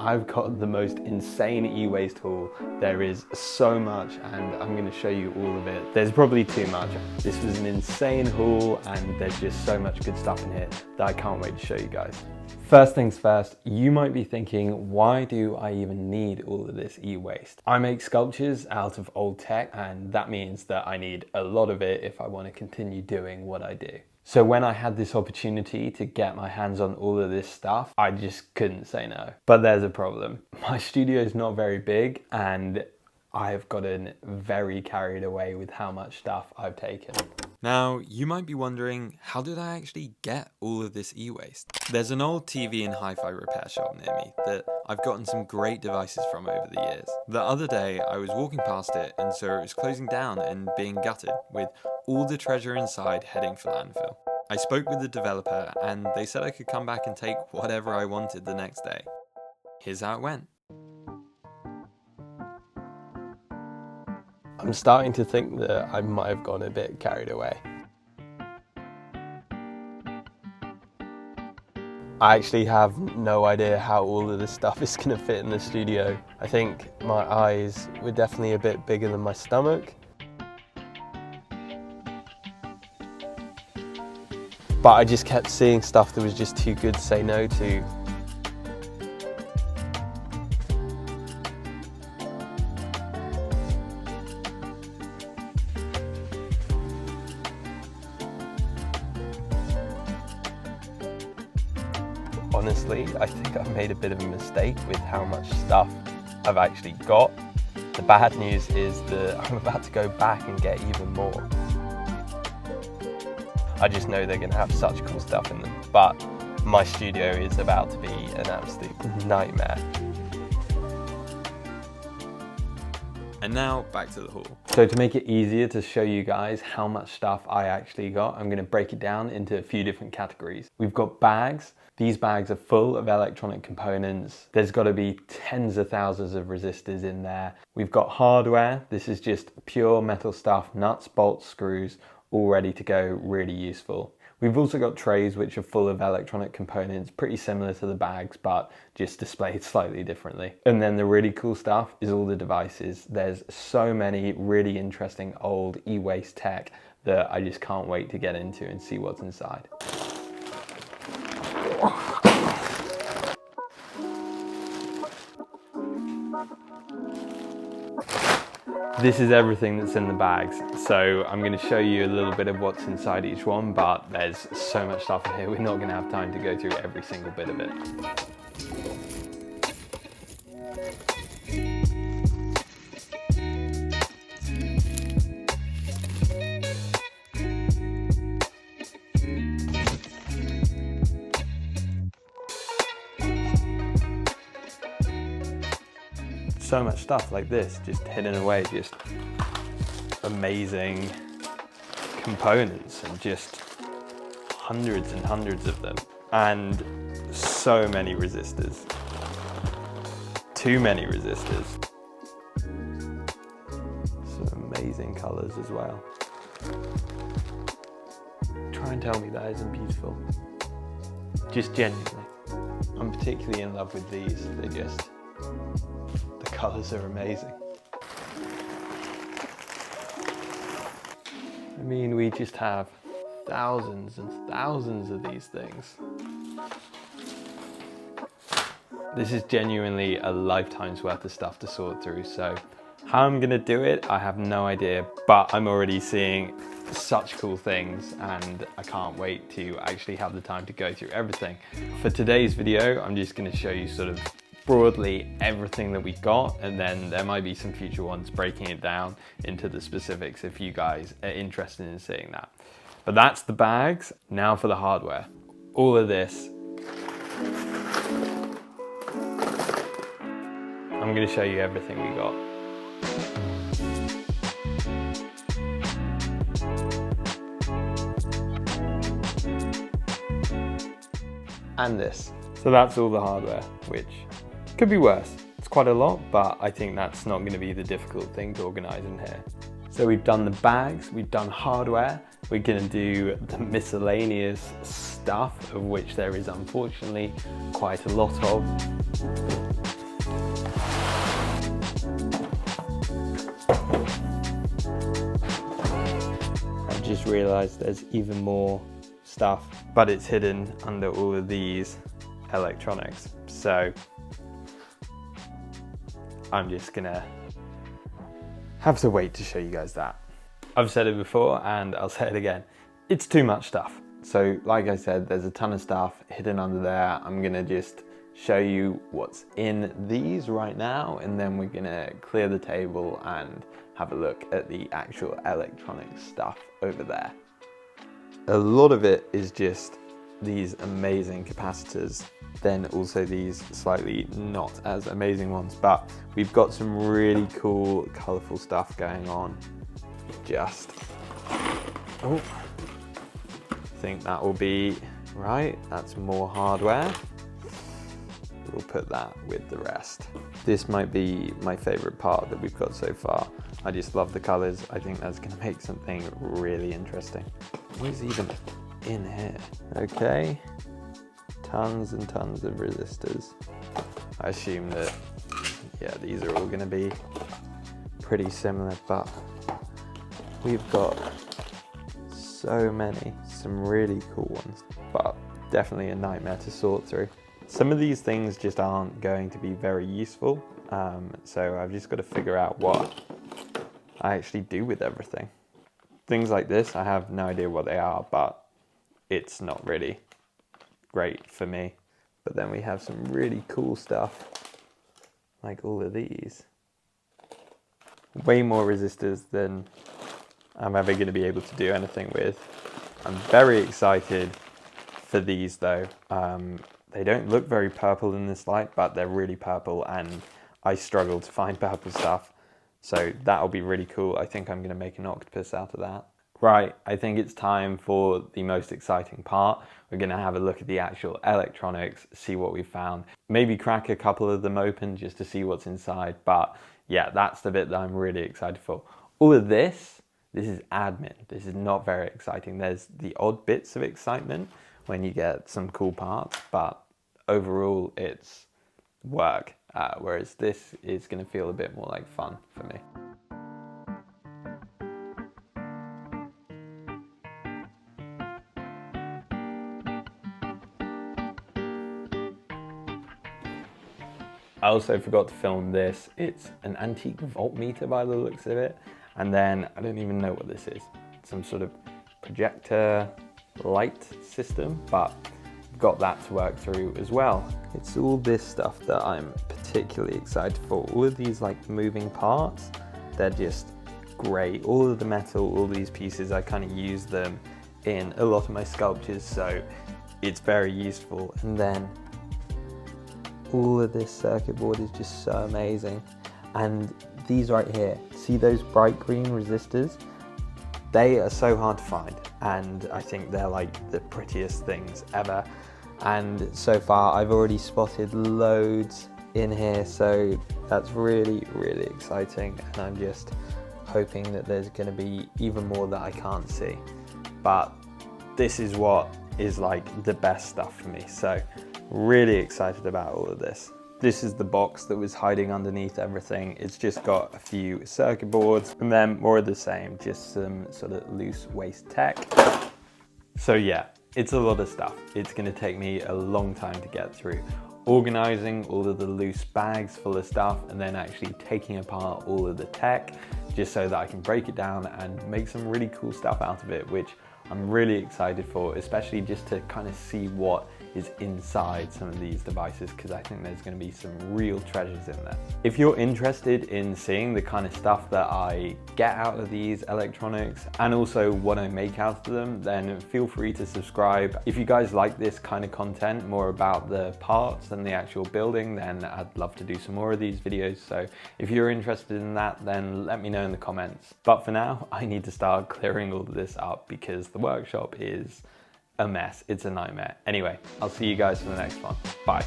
I've got the most insane e-waste haul. There is so much and I'm going to show you all of it. There's probably too much. This was an insane haul and there's just so much good stuff in here that I can't wait to show you guys. First things first, you might be thinking, why do I even need all of this e-waste? I make sculptures out of old tech, and that means that I need a lot of it if I want to continue doing what I do. So when I had this opportunity to get my hands on all of this stuff, I just couldn't say no. But there's a problem. My studio is not very big and I've gotten very carried away with how much stuff I've taken. Now, you might be wondering, how did I actually get all of this e-waste? There's an old TV and hi-fi repair shop near me that I've gotten some great devices from over the years. The other day, I was walking past it and saw it was closing down and being gutted, with all the treasure inside heading for landfill. I spoke with the developer and they said I could come back and take whatever I wanted the next day. Here's how it went. I'm starting to think that I might have gone a bit carried away. I actually have no idea how all of this stuff is going to fit in the studio. I think my eyes were definitely a bit bigger than my stomach. But I just kept seeing stuff that was just too good to say no to. Honestly, I think I've made a bit of a mistake with how much stuff I've actually got. The bad news is that I'm about to go back and get even more. I just know they're going to have such cool stuff in them, but my studio is about to be an absolute nightmare. And now, back to the haul. So to make it easier to show you guys how much stuff I actually got, I'm going to break it down into a few different categories. We've got bags. These bags are full of electronic components. There's got to be tens of thousands of resistors in there. We've got hardware. This is just pure metal stuff, nuts, bolts, screws, all ready to go, really useful. We've also got trays which are full of electronic components, pretty similar to the bags, but just displayed slightly differently. And then the really cool stuff is all the devices. There's so many really interesting old e-waste tech that I just can't wait to get into and see what's inside. This is everything that's in the bags, so I'm going to show you a little bit of what's inside each one, but there's so much stuff in here, we're not going to have time to go through every single bit of it. So much stuff like this just hidden away, just amazing components and just hundreds and hundreds of them, and so many resistors, too many resistors, some amazing colors as well. Try and tell me that isn't beautiful. Just genuinely, I'm particularly in love with these. They just, the colours are amazing. I mean, we just have thousands and thousands of these things. This is genuinely a lifetime's worth of stuff to sort through, so how I'm gonna do it, I have no idea, but I'm already seeing such cool things and I can't wait to actually have the time to go through everything. For today's video, I'm just gonna show you sort of broadly everything that we got, and then there might be some future ones breaking it down into the specifics if you guys are interested in seeing that. But that's the bags. Now for the hardware. All of this, I'm going to show you everything we got. And this. So that's all the hardware, which could be worse. It's quite a lot, but I think that's not going to be the difficult thing to organize in here. So we've done the bags, we've done hardware, we're going to do the miscellaneous stuff, of which there is unfortunately quite a lot of. just realized there's even more stuff, but it's hidden under all of these electronics. So I'm just gonna have to wait to show you guys that. I've said it before and I'll say it again. It's too much stuff. So like I said, there's a ton of stuff hidden under there. I'm gonna just show you what's in these right now, and then we're gonna clear the table and have a look at the actual electronic stuff over there. A lot of it is just these amazing capacitors, then also these slightly not as amazing ones, but we've got some really cool, colorful stuff going on. Oh, I think that will be right. That's more hardware. We'll put that with the rest. This might be my favorite part that we've got so far. I just love the colors. I think that's gonna make something really interesting. What is even in here? Okay, tons and tons of resistors. I assume that, yeah, these are all gonna be pretty similar, but we've got so many, some really cool ones, but definitely a nightmare to sort through. Some of these things just aren't going to be very useful, so I've just got to figure out what I actually do with everything. Things like this, I have no idea what they are, but it's not really great for me. But then we have some really cool stuff, like all of these. Way more resistors than I'm ever going to be able to do anything with. I'm very excited for these though. They don't look very purple in this light, but they're really purple, and I struggle to find purple stuff. So that'll be really cool. I think I'm going to make an octopus out of that. Right, I think it's time for the most exciting part. We're going to have a look at the actual electronics, see what we found. Maybe crack a couple of them open just to see what's inside. But yeah, that's the bit that I'm really excited for. All of this is admin. This is not very exciting. There's the odd bits of excitement when you get some cool parts, but overall it's work, whereas this is going to feel a bit more like fun for me. I also forgot to film this. It's an antique voltmeter by the looks of it, and then I don't even know what this is. Some sort of projector light system, but got that to work through as well. It's all this stuff that I'm particularly excited for. All of these like moving parts, they're just great. All of the metal, all these pieces, I kind of use them in a lot of my sculptures, so it's very useful. And then all of this circuit board is just so amazing. And these right here, see those bright green resistors? They are so hard to find, and I think they're like the prettiest things ever. And so far I've already spotted loads in here, so that's really, really exciting. And I'm just hoping that there's going to be even more that I can't see. But this is what is like the best stuff for me, so really excited about all of this. This is the box that was hiding underneath everything. It's just got a few circuit boards and then more of the same, just some sort of loose waste tech. So yeah, it's a lot of stuff. It's gonna take me a long time to get through. Organizing all of the loose bags full of stuff and then actually taking apart all of the tech just so that I can break it down and make some really cool stuff out of it, which I'm really excited for, especially just to kind of see what is inside some of these devices, because I think there's going to be some real treasures in there. If you're interested in seeing the kind of stuff that I get out of these electronics and also what I make out of them, then feel free to subscribe. If you guys like this kind of content, more about the parts and the actual building, then I'd love to do some more of these videos. So if you're interested in that, then let me know in the comments. But for now, I need to start clearing all of this up because the workshop is a mess. It's a nightmare. Anyway, I'll see you guys for the next one. Bye.